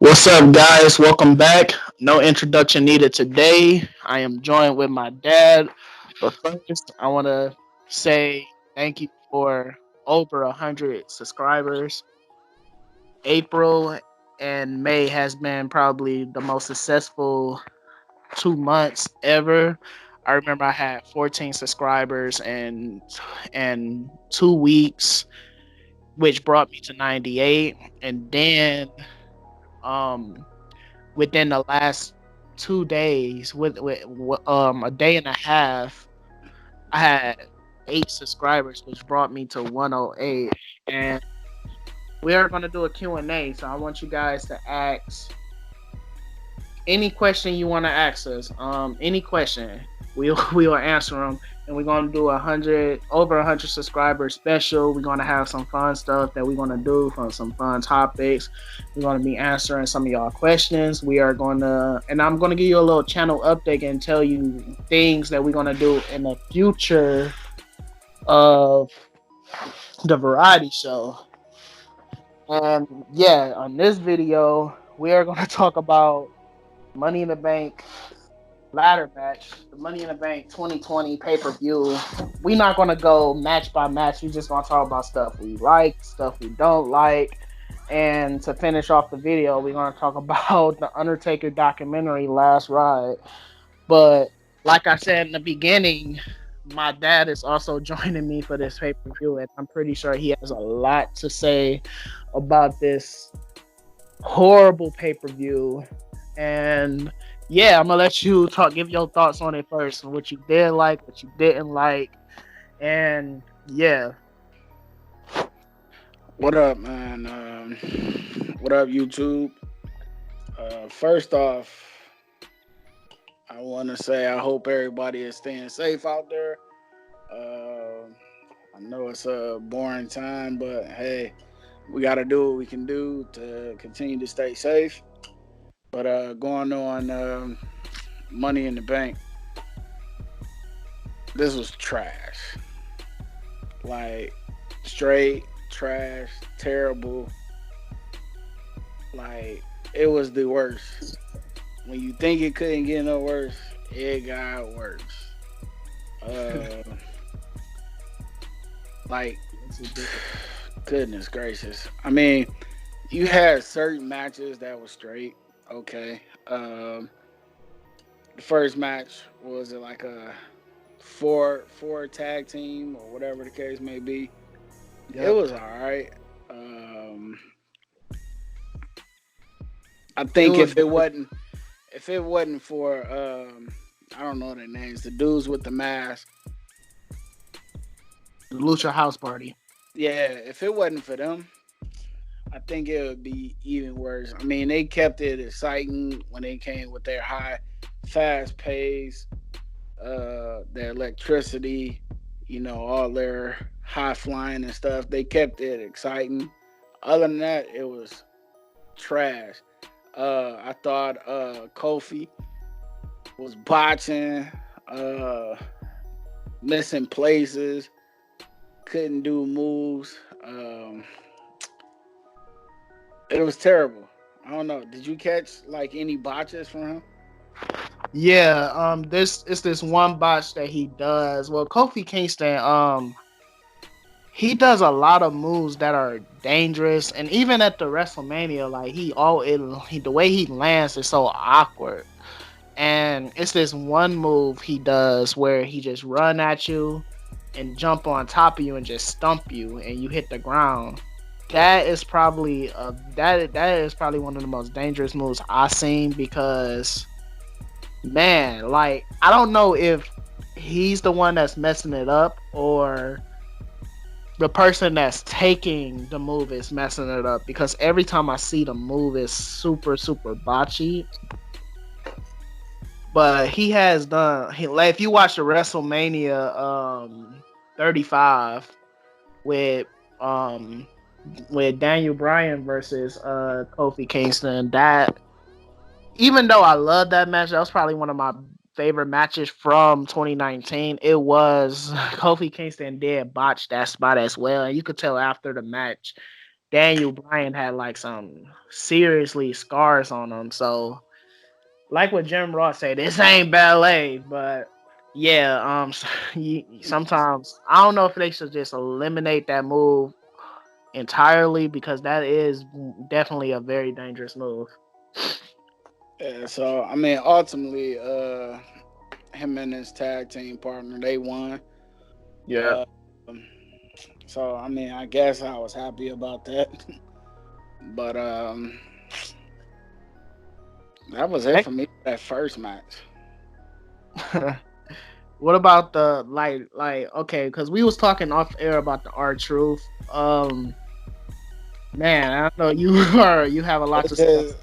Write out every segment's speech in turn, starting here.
What's up, guys? Welcome back. No introduction needed today. I am joined with my dad. But first, I want to say thank you for over 100 subscribers. April and May has been probably the most successful 2 months ever. I remember I had 14 subscribers and 2 weeks, which brought me to 98. And then um within the last 2 days, with a day and a half, I had 8 subscribers, which brought me to 108. And we are going to do a Q&A. So I want you guys to ask any question you want to ask us. Any question, we will answer them. And we're gonna do 100 subscribers special. We're gonna have some fun stuff that we're gonna do from some fun topics. We're gonna be answering some of y'all questions. We are gonna, and I'm gonna give you a little channel update and tell you things that we're gonna do in the future of the variety show. And yeah, on this video, we are gonna talk about Money in the Bank ladder match, the Money in the Bank 2020 pay per view. We're not gonna go match by match. We're just gonna talk about stuff we like, stuff we don't like, and to finish off the video, we're gonna talk about the Undertaker documentary Last Ride. But like I said in the beginning, my dad is also joining me for this pay per view, and I'm pretty sure he has a lot to say about this horrible pay per view. And yeah, I'm gonna let you talk, give your thoughts on it first, what you did like, what you didn't like, and yeah. What up, man? What up, YouTube? First off, I want to say I hope everybody is staying safe out there. Uh, I know it's a boring time, but hey, we got to do what we can do to continue to stay safe. But going on Money in the Bank, this was trash. Like, straight trash, terrible. Like, it was the worst. When you think it couldn't get no worse, it got worse. Uh, like, goodness gracious. I mean, you had certain matches that was straight. Okay. The first match was it like a four tag team or whatever the case may be. It Yep. was all right. Um, I It think was if it wasn't for I don't know their names, the dudes with the mask. the Lucha House Party. Yeah, if it wasn't for them, I think it would be even worse. I mean, they kept it exciting when they came with their high, fast pace, their electricity, all their high flying and stuff. They kept it exciting. Other than that, it was trash. I thought Kofi was botching, uh, missing places, couldn't do moves. It was terrible. I don't know. Did you catch like any botches from him? Yeah, this is this one botch that he does. Well, Kofi Kingston, he does a lot of moves that are dangerous, and even at the WrestleMania, like the way he lands is so awkward. And it's this one move he does where he just run at you and jump on top of you and just stump you and you hit the ground. That is probably one of the most dangerous moves I've seen because man, like I don't know if he's the one that's messing it up or the person that's taking the move is messing it up because every time I see the move is super botchy. But he has done. Like, if you watch the WrestleMania 35 with um with Daniel Bryan versus Kofi Kingston, that even though I love that match, that was probably one of my favorite matches from 2019. It was Kofi Kingston did botch that spot as well, and you could tell after the match Daniel Bryan had like some seriously scars on him. So, like what Jim Ross said, this ain't ballet, but yeah, sometimes I don't know if they should just eliminate that move entirely because that is definitely a very dangerous move. Yeah, so I mean, ultimately, him and his tag team partner, they won. Yeah. Uh, so I mean, I guess I was happy about that. But that was it for me. That first match. What about the okay, because we was talking off air about the R Truth. Man, I know you are you have a lot They to say.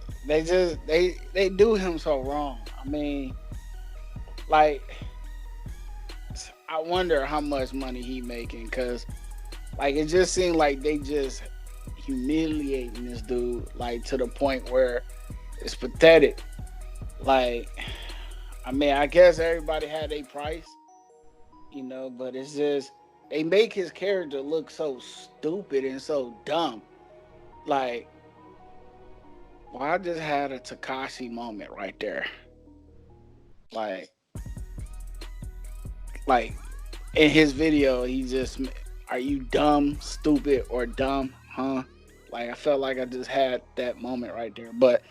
just, they do him so wrong. I mean, like, I wonder how much money he making because, like, it just seemed like they just humiliating this dude, like to the point where it's pathetic. Like, I mean, I guess everybody had a price, but it's just they make his character look so stupid and so dumb. Like, well, I just had a Takashi moment right there. Like, like in his video, he just, are you dumb, stupid, or dumb, huh? Like, I felt like I just had that moment right there. But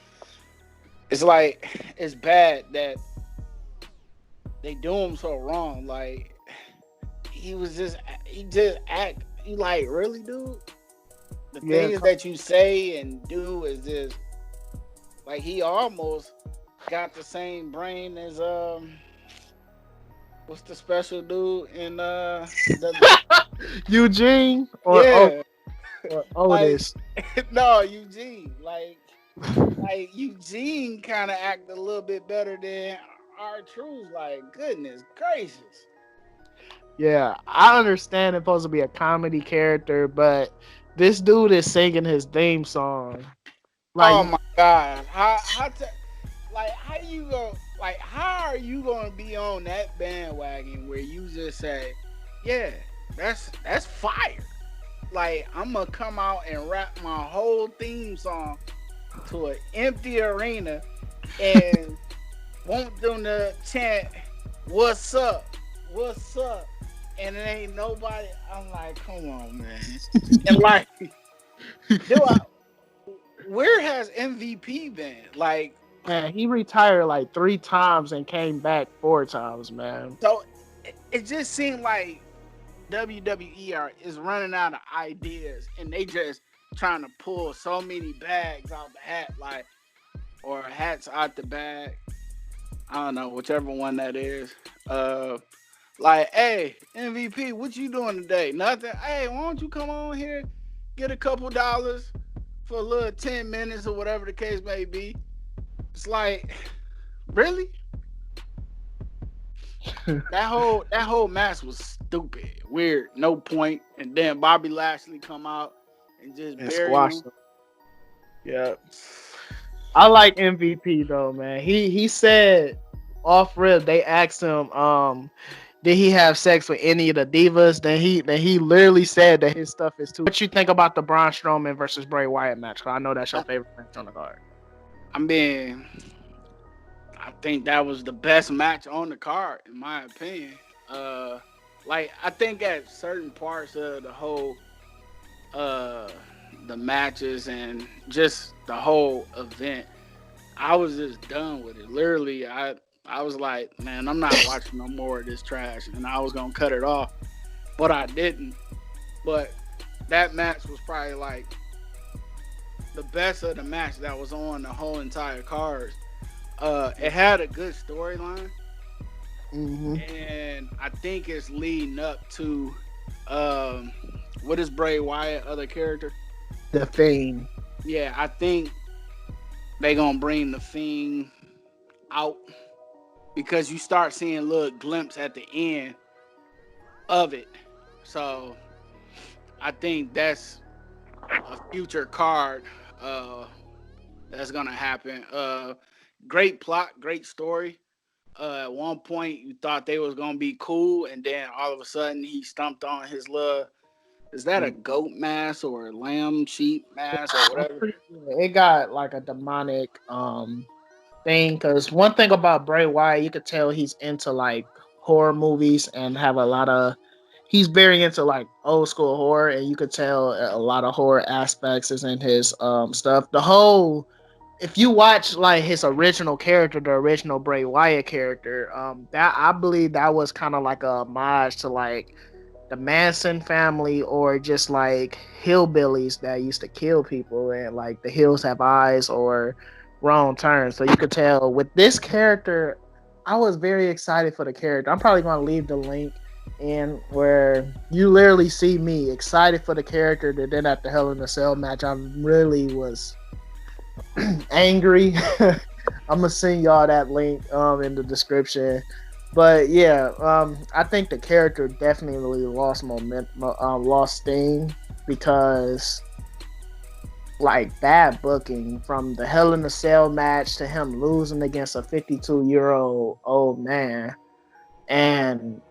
it's like it's bad that they do him so wrong. Like, he just act. You like, really, dude? The Yeah, things that you say and do is just like he almost got the same brain as what's the special dude in the Eugene yeah, or like Otis. no, Eugene, like Eugene kind of act a little bit better than our truth. Like, goodness gracious. Yeah, I understand it's supposed to be a comedy character, but this dude is singing his theme song. Oh Like, my god, how you go, like, how are you gonna be on that bandwagon where you just say, yeah, that's fire. Like, I'm gonna come out and rap my whole theme song to an empty arena and want them to chant, "What's up? What's up?" And it ain't nobody. I'm like, come on, man. And like, do I? Where has MVP been? Like, man, he retired like 3 times and came back 4 times, man. so it just seemed like WWE is running out of ideas, and they just trying to pull so many bags out the hat, like, or hats out the bag. I don't know, whichever one that is. Uh, like, hey, MVP, what you doing today? Nothing. Hey, why don't you come on here, get a couple dollars for a little 10 minutes or whatever the case may be? It's like, really? That whole match was stupid, weird, no point. And then Bobby Lashley come out and just And bury squashed him. him. Yeah. I like MVP though, man. He said off rip they asked him, did he have sex with any of the divas? Then he literally said that his stuff is too. What you think about the Braun Strowman versus Bray Wyatt match? 'Cause I know that's your I, favorite match on the card. I mean, I think that was the best match on the card, in my opinion. Uh, like, I think at certain parts of uh the matches and just the whole event, I was just done with it. Literally, I was like, man, I'm not watching no more of this trash, and I was gonna cut it off, but I didn't. But that match was probably like the best of the match that was on the whole entire card. It had a good storyline, Hmm. and I think it's leading up to um, what is Bray Wyatt other character? The Fiend. Yeah, I think they gonna bring the Fiend out because you start seeing little glimpse at the end of it. So I think that's a future card that's gonna happen. Great plot, great story. At one point, you thought they was gonna be cool, and then all of a sudden, he stumped on his little Is that a goat mask or a lamb sheep mask or I'm whatever? pretty sure it got like a demonic thing. Because one thing about Bray Wyatt, you could tell he's into like horror movies and have a lot of. He's very into like old school horror, and you could tell a lot of horror aspects is in his stuff. The whole, if you watch like his original character, the original Bray Wyatt character, that I believe that was kind of like a homage to like the Manson family or just like hillbillies that used to kill people and like the hills have eyes or wrong turns. So you could tell with this character, I was very excited for the character. I'm probably gonna leave the link in where you literally see me excited for the character. That then at the Hell in a Cell match, I really was angry. I'm gonna send y'all that link in the description. But yeah, I think the character definitely lost lost steam because like bad booking from the Hell in a Cell match to him losing against a 52-year-old old man, and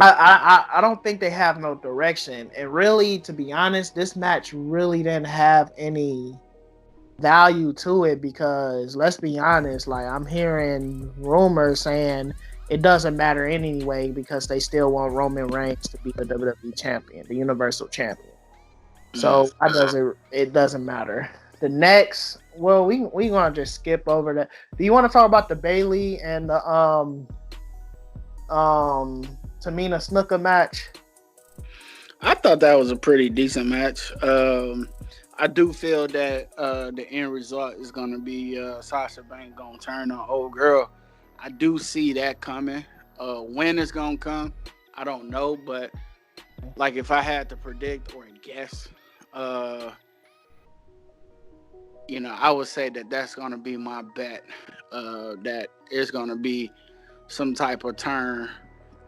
I don't think they have no direction. And really, to be honest, this match really didn't have any value to it because let's be honest, like I'm hearing rumors saying it doesn't matter anyway because they still want Roman Reigns to be the WWE champion, the Universal champion. Mm. So it doesn't matter. The next, well, we gonna just skip over that. Do you want to talk about the Bailey and the um Tamina Snuka match? I thought that was a pretty decent match. I do feel that the end result is going to be Sasha Banks going to turn on old girl. I do see that coming. When it's going to come, I don't know. But like if I had to predict or guess, uh, I would say that that's going to be my bet. That it's going to be some type of turn,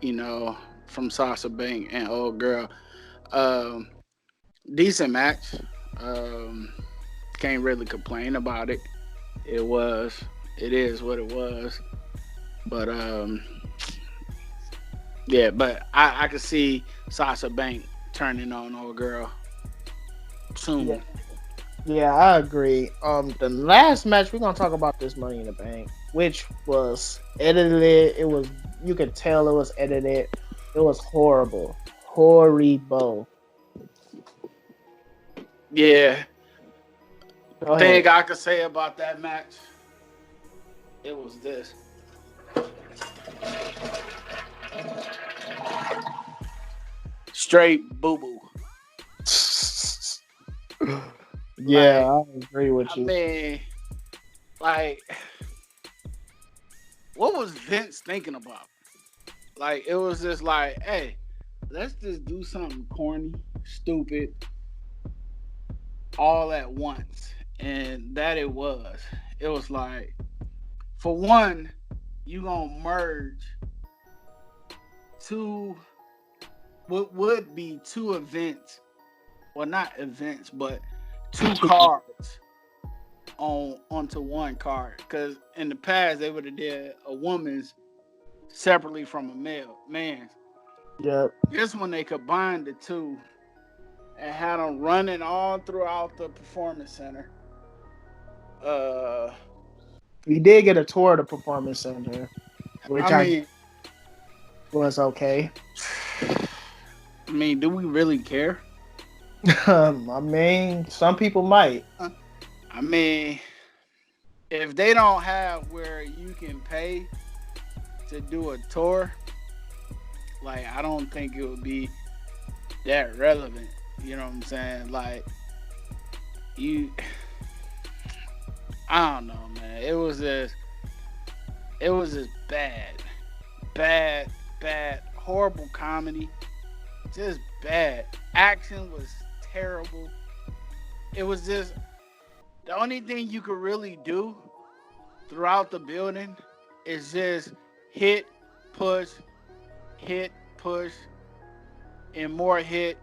you know, from Sasha Banks and old girl. Um, Decent match. Um, can't really complain about it. It was, it is what it was. But yeah, but I could see Sasha Bank turning on old girl Yeah, soon. yeah, I agree. The last match we're gonna talk about this Money in the Bank, which was edited. It was you could tell it was edited. It was horrible, horrible. Yeah, Go thing ahead. I could say about that match, it was this straight boo boo. Yeah, Like, I agree with I you. mean, like, what was Vince thinking about? Like, it was just like, hey, let's just do something corny, stupid, all at once. And that it was. It was like, for one, you gonna merge two what would be two events, well not events, but two cards onto one card. Cause in the past they would have did a woman's separately from a man's. Yep. This one they combined the two and had them running all throughout the performance center. Uh, We did get a tour of the performance center, I which I mean, was okay. I mean, do we really care? I mean, some people might. I mean, if they don't have where you can pay to do a tour, like I don't think it would be that relevant. You know what I'm saying? Like you, I don't know, man. It was just bad, bad, bad, horrible comedy, just bad. Action was terrible. It was just the only thing you could really do throughout the building is just hit, push, hit, push, and more hit.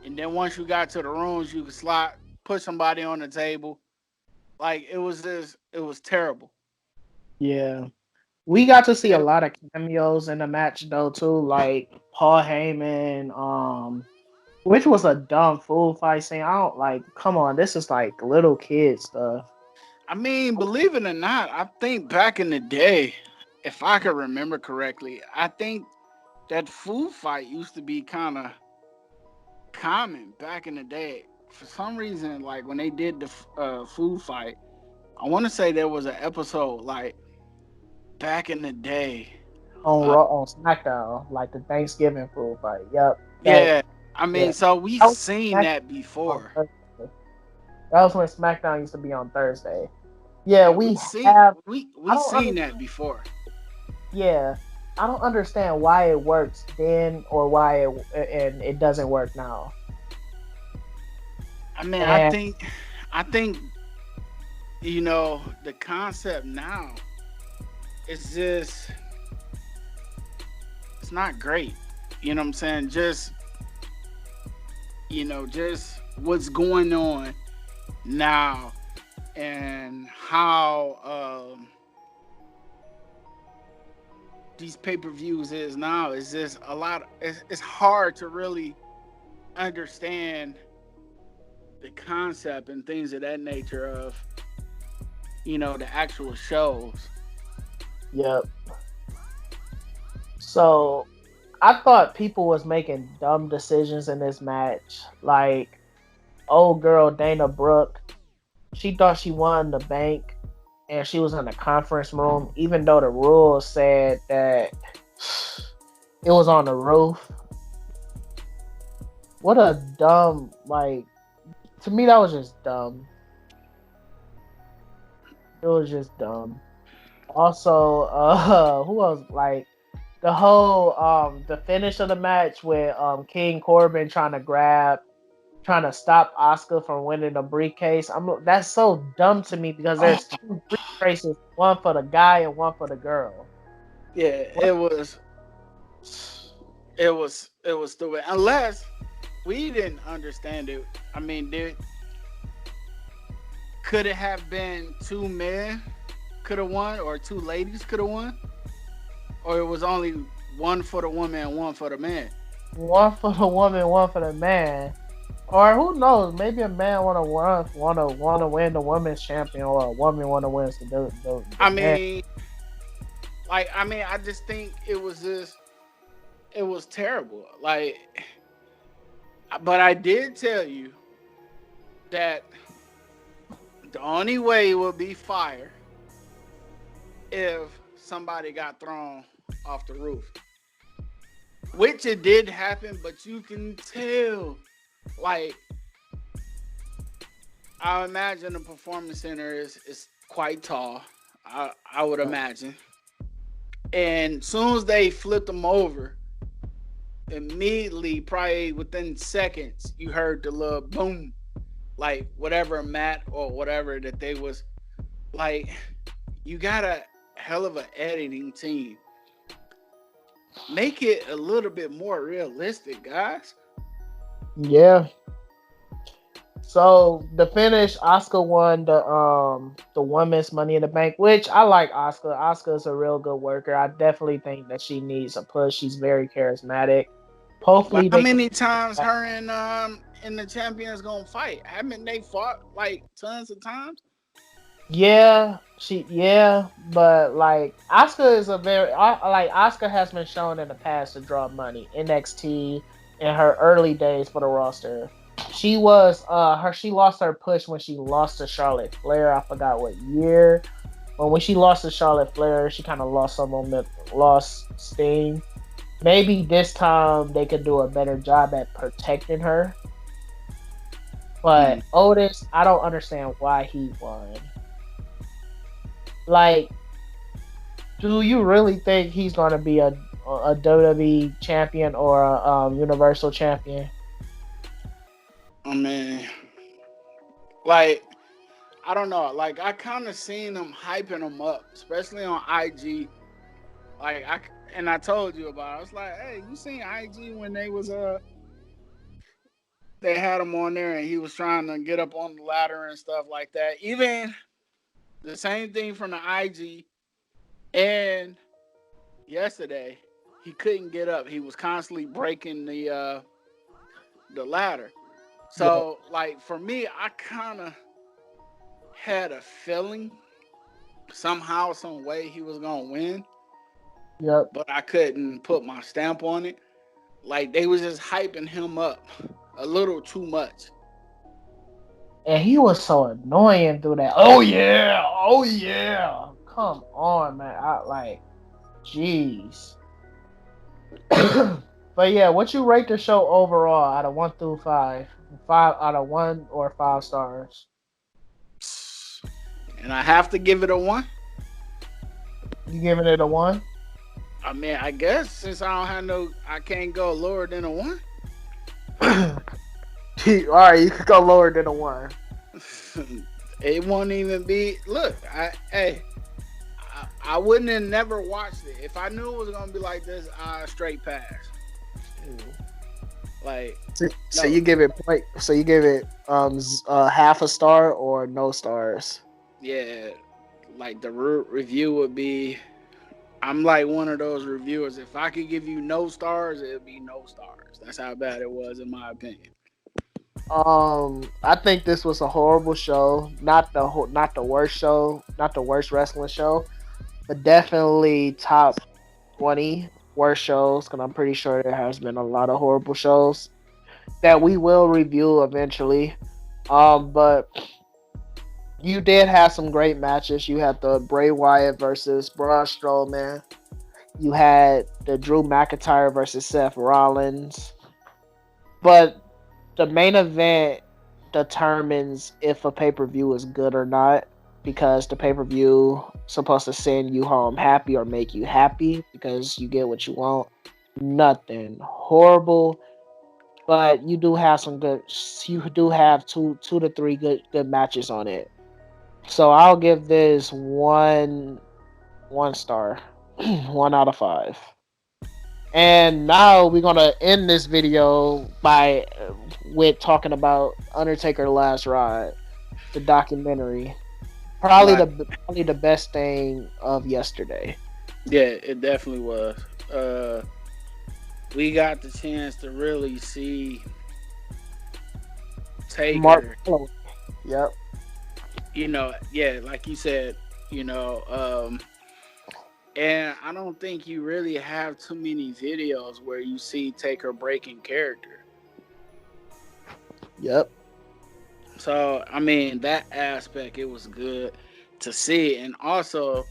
And then once you got to the rooms, you could slide, put somebody on the table. Like it was terrible. Yeah. We got to see a It, lot of cameos in the match though too, like Paul Heyman, which was a dumb fool fight scene. I don't like. Come on, this is like little kid stuff. I mean, believe it or not, I think back in the day, if I could remember correctly, I think that food fight used to be kind of common back in the day. For some reason, like when they did the food fight, I want to say there was an episode like back in the day. On Uh, Raw, on SmackDown, like the Thanksgiving food fight. Yep, that yeah, I mean, yeah. so we That was seen SmackDown that on before. Thursday. That was when SmackDown used to be on Thursday. Yeah, Yeah, we have. I we don't seen under, that before. yeah, I don't understand why it works then or why and it doesn't work now. I mean, And I think the concept now is just it's not great. You know what I'm saying? Just what's going on now and how these pay-per-views is now is just a lot. It's hard to really understand the concept and things of that nature of the actual shows. yep. So I thought people was making dumb decisions in this match. Like old girl Dana Brooke, she thought she won the bank and she was in the conference room, even though the rules said that it was on the roof. What a dumb, like, to me, that was just dumb. It was just dumb. Also, who else? Like, the finish of the match with King Corbin trying to stop Oscar from winning the briefcase. That's so dumb to me because Oh, there's two briefcases, one for the guy and one for the girl. yeah, What? it was stupid. Unless we didn't understand it. I mean, could it have been two men could have won, or two ladies could have won, or it was only one for the woman and one for the man? One for the woman, one for the man. Or who knows? Maybe a man wanna win the women's champion, or a woman wanna win the I man. mean, I just think it was terrible. Like, but I did tell you that the only way it would be fire if somebody got thrown off the roof, which it did happen. But you can tell, like, I imagine the performance center is quite tall. I would imagine, and soon as they flipped them over, immediately, probably within seconds, you heard the little boom, like whatever mat or whatever that they was like. You got a hell of an editing team. Make it a little bit more realistic, guys. Yeah. So the finish, Oscar won the women's Money in the Bank, which I like Oscar. Oscar's a real good worker. I definitely think that she needs a push. She's very charismatic. But Hopefully how they can. many times her and the champions gonna fight? Haven't they fought like tons of times? Yeah, but like Oscar is a very like Oscar has been shown in the past to draw money. NXT in her early days for the roster. She lost her push when she lost to Charlotte Flair. I forgot what year. But when she lost to Charlotte Flair, she kind of lost some momentum, lost steam. Maybe this time they could do a better job at protecting her. Hmm. But Otis, I don't understand why he won. Like, do you really think he's going to be a WWE champion or a Universal champion? I mean, like, I don't know. Like, I kind of seen them hyping them up, especially on IG. Like, I told you about it. I was like, hey, you seen IG when they had him on there and he was trying to get up on the ladder and stuff like that. Even the same thing from the IG, and yesterday he couldn't get up. He was constantly breaking the ladder. Yep. So, like for me, I kind of had a feeling somehow, some way he was gonna win, Yep. but I couldn't put my stamp on it. Like they was just hyping him up a little too much. And he was so annoying through that. Oh yeah, oh yeah. Come on, man. I like, jeez. But yeah, what you rate the show overall out of 1 through 5? 5 out of 1 or 5 stars. And I have to give it a 1. You giving it a 1? I mean, I guess since I can't go lower than a 1. All right, you could go lower than a 1. It won't even be. Look, I wouldn't have never watched it if I knew it was gonna be like this. I straight pass. Like So no, you give it point. So you give it half a star or no stars. yeah, like the review would be. I'm like one of those reviewers. If I could give you no stars, it'd be no stars. That's how bad it was, in my opinion. I think this was a horrible show. Not the worst show, not the worst wrestling show, but definitely top 20 worst shows. Because I'm pretty sure there has been a lot of horrible shows that we will review eventually. But you did have some great matches. You had the Bray Wyatt versus Braun Strowman. You had the Drew McIntyre versus Seth Rollins. But the main event determines if a pay per view is good or not, because the pay per view supposed to send you home happy or make you happy because you get what you want. Nothing horrible, but you do have some good. You do have two to three good matches on it. So I'll give this one star, 1 out of 5. And now we're gonna end this video by with talking about Undertaker Last Ride, the documentary. Like Probably the best thing of yesterday. yeah, it definitely was. Uh, we got the chance to really see Mark Taker. Calloway. Yep. Yeah, like you said, and I don't think you really have too many videos where you see Taker breaking character. Yep. So I mean, that aspect it was good to see, and also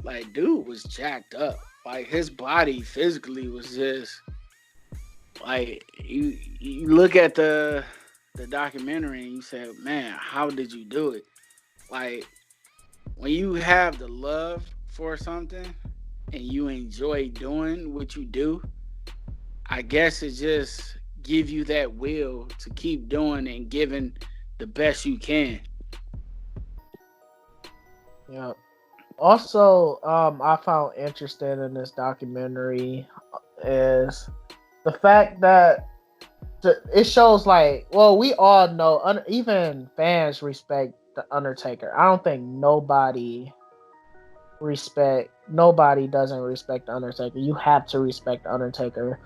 like dude was jacked up. Like his body physically was just like you look at the documentary and you say, man, how did you do it? Like when you have the love for something and you enjoy doing what you do, I guess it just give you that will to keep doing and giving the best you can. Yep. Also, I found interesting in this documentary is the fact that it shows like, well, we all know, even fans respect the Undertaker. I don't think nobody doesn't respect the Undertaker. You have to respect the Undertaker.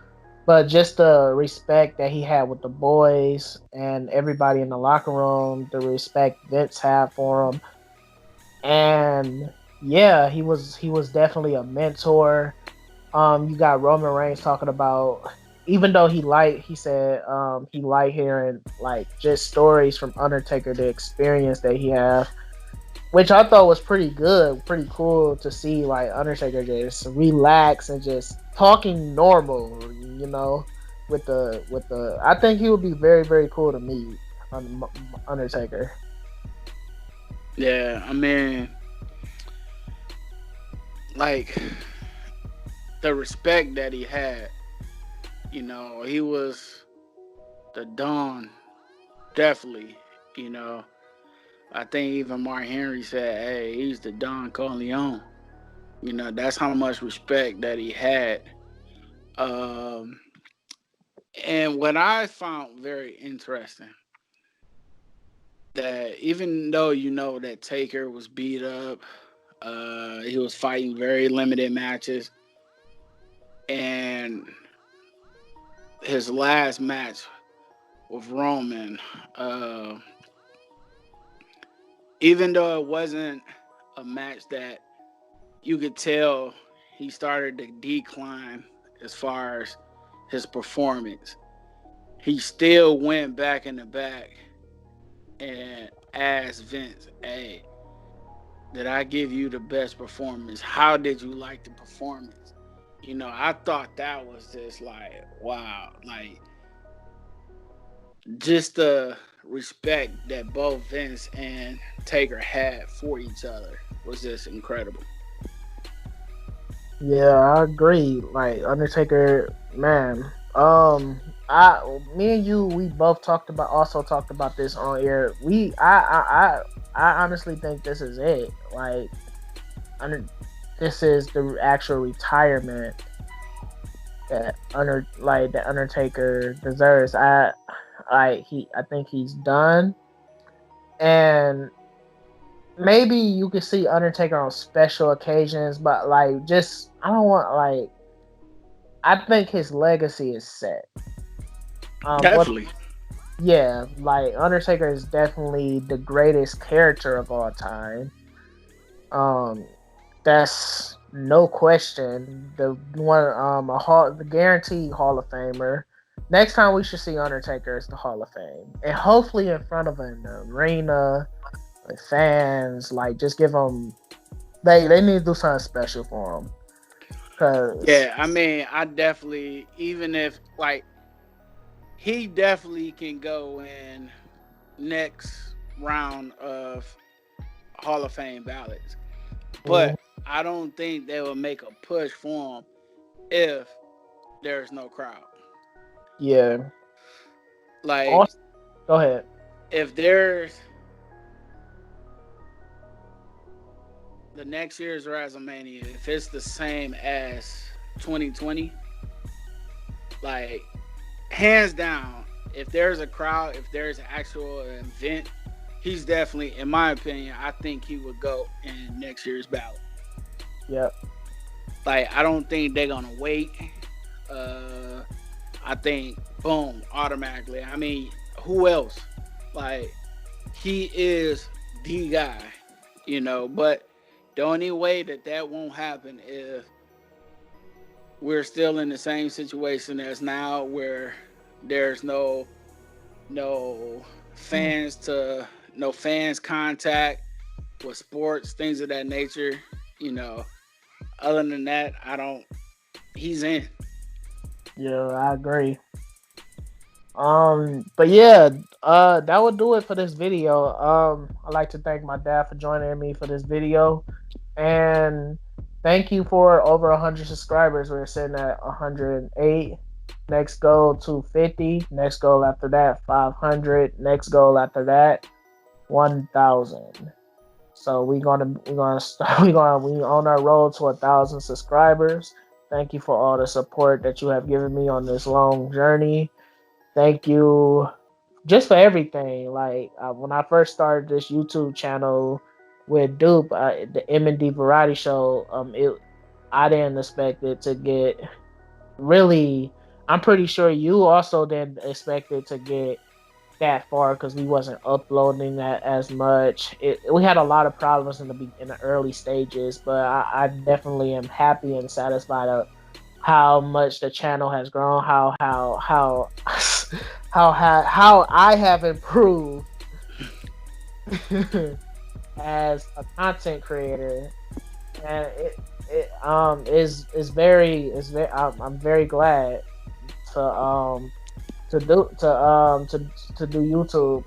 But just the respect that he had with the boys and everybody in the locker room, the respect Vince had for him, and yeah, he was definitely a mentor. You got Roman Reigns talking about, even though he said he liked hearing like just stories from Undertaker, the experience that he had, which I thought was pretty good, pretty cool to see, like Undertaker just relax and just talking normal, with the. I think he would be very very cool to meet, Undertaker. Yeah, I mean, like the respect that he had, he was the Don, definitely, you know. I think even Mark Henry said, hey, he's the Don Corleone. That's how much respect that he had. Um, and what I found very interesting, that even though that Taker was beat up, he was fighting very limited matches, and his last match with Roman. Uh, even though it wasn't a match that you could tell he started to decline as far as his performance, he still went back in the back and asked Vince, "Hey, did I give you the best performance? How did you like the performance?" I thought that was just like, wow, like just the respect that both Vince and Taker had for each other was just incredible. Yeah, I agree. Like Undertaker, man. Me and you, we both talked about this on air. I honestly think this is it. Like, under, this is the actual retirement that Undertaker deserves. I think he's done, and maybe you could see Undertaker on special occasions, but like, just I don't want like. I think his legacy is set. What? Definitely. Yeah, like Undertaker is definitely the greatest character of all time. Um, that's no question. The one, the guaranteed Hall of Famer. Next time we should see Undertaker is the Hall of Fame, and hopefully in front of an arena with fans. Like, just give them. They need to do something special for him, cause Yeah, I mean, I definitely, even if like he definitely can go in next round of Hall of Fame ballots, mm, but I don't think they will make a push for him if there's no crowd. yeah. Like Also, go ahead. if there's the next year's WrestleMania, if it's the same as 2020, like hands down, if there's a crowd, if there's an actual event, he's definitely, in my opinion, I think he would go in next year's ballot. Yep. Like I don't think they're gonna wait. Uh, I think boom, automatically. I mean, who else? Like he is the guy, But the only way that that won't happen is we're still in the same situation as now, where there's no fans to no fans contact with sports, things of that nature. You know, other than that, I don't. He's in. Yeah, I agree. But yeah, that would do it for this video. I'd like to thank my dad for joining me for this video, and thank you for over 100 subscribers. We're sitting at 108. Next goal 250. Next goal after that 500. Next goal after that 1,000. So we're gonna start. We on our road to 1,000 subscribers. Thank you for all the support that you have given me on this long journey. Thank you just for everything. Like, when I first started this YouTube channel with Dupe, the M&D Variety Show, I didn't expect it to get really. I'm pretty sure you also didn't expect it to get that far because we wasn't uploading that as much. We had a lot of problems in the early stages, but I definitely am happy and satisfied of how much the channel has grown, how I have improved as a content creator, and I'm very glad to to do YouTube.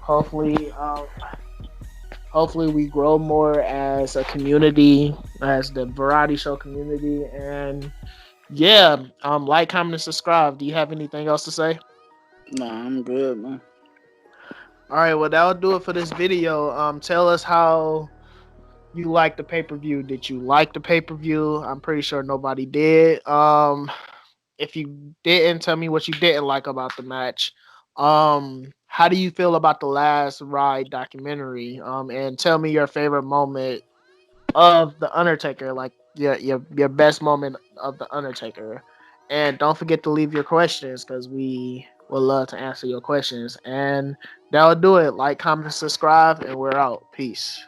Hopefully we grow more as a community, as the variety show community, and yeah, like, comment, and subscribe. Do you have anything else to say? Nah, I'm good, man. All right, well, that'll do it for this video. Tell us how you like the pay per view. Did you like the pay per view? I'm pretty sure nobody did. If you didn't, tell me what you didn't like about the match. How do you feel about the last ride documentary? And tell me your favorite moment of the Undertaker, like your best moment of the Undertaker. And don't forget to leave your questions because Would love to answer your questions. And that'll do it. Like, comment, subscribe, and we're out. Peace.